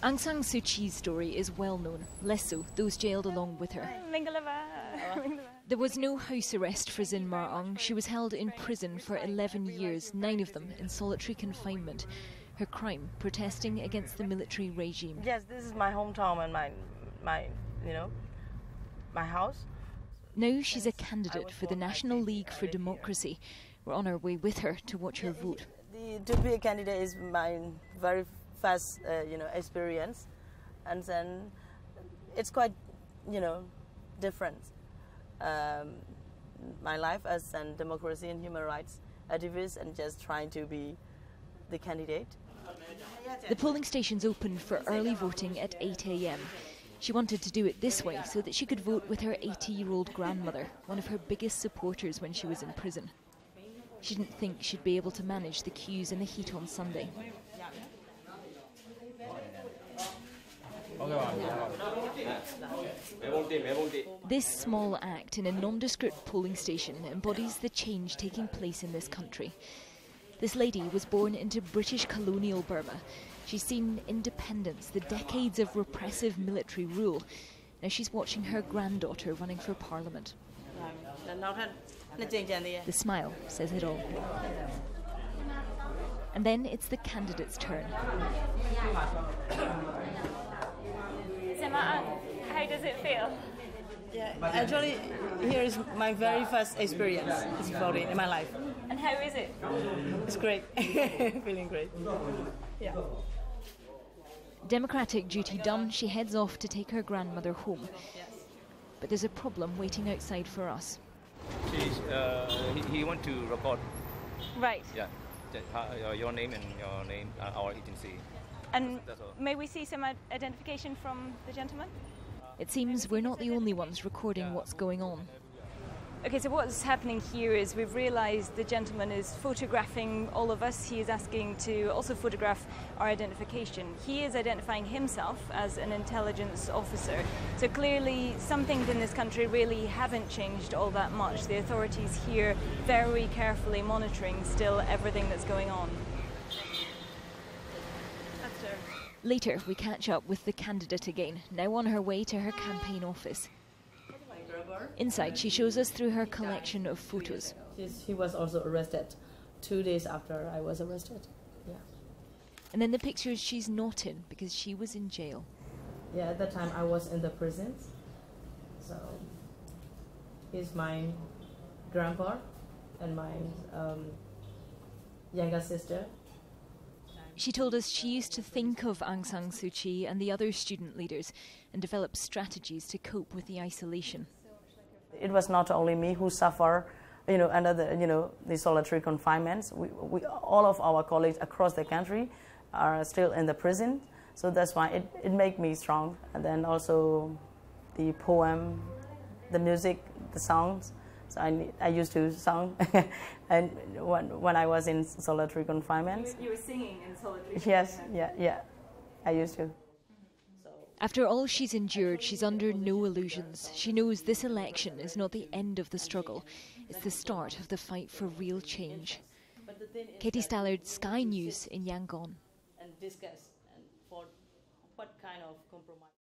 Aung San Suu Kyi's story is well known, less so those jailed along with her. There was no house arrest for Zin Mar Aung. She was held in prison for 11 years, 9 of them in solitary confinement. Her crime, protesting against the military regime. Yes, this is my hometown and my house. Now she's a candidate for the National League for Democracy. We're on our way with her to watch her vote. To be a candidate is my very first, experience, and then it's quite, different. My life as a democracy and human rights activist, and just trying to be the candidate. The polling stations opened for early voting at 8 a.m. She wanted to do it this way so that she could vote with her 80-year-old grandmother, one of her biggest supporters when she was in prison. She didn't think she'd be able to manage the queues and the heat on Sunday. This small act in a nondescript polling station embodies the change taking place in this country. This lady was born into British colonial Burma. She's seen independence, the decades of repressive military rule. Now she's watching her granddaughter running for parliament. The smile says it all. And then it's the candidate's turn. Zin Mar Aung, how does it feel? Yeah, actually, here is my very first experience voting in my life. And how is it? It's great. Feeling great. Yeah. Democratic duty done, she heads off to take her grandmother home. But there's a problem waiting outside for us. He want to record. Right. Yeah, your name and your name, our agency. And may we see some identification from the gentleman? It seems we're not the only ones recording what's going on. Okay, so what's happening here is we've realised the gentleman is photographing all of us. He is asking to also photograph our identification. He is identifying himself as an intelligence officer. So clearly some things in this country really haven't changed all that much. The authorities here very carefully monitoring still everything that's going on. Later, we catch up with the candidate again, now on her way to her campaign office. Inside, she shows us through her collection of photos. He was also arrested 2 days after I was arrested. Yeah. And then the pictures she's not in because she was in jail. Yeah, at that time I was in the prison. So he's my grandpa and my younger sister. She told us she used to think of Aung San Suu Kyi and the other student leaders and develop strategies to cope with the isolation. It was not only me who suffered, under the solitary confinements. All of our colleagues across the country are still in the prison, so that's why it made me strong. And then also the poem, the music, the songs. So I used to sing, and when I was in solitary confinement. You were singing in solitary Yes, confinement? yeah, I used to. After all she's endured, she's under no illusions. She knows this election is not the end of the struggle. It's the start of the fight for real change. Katie Stallard, Sky News in Yangon. And discuss and for what kind of compromise.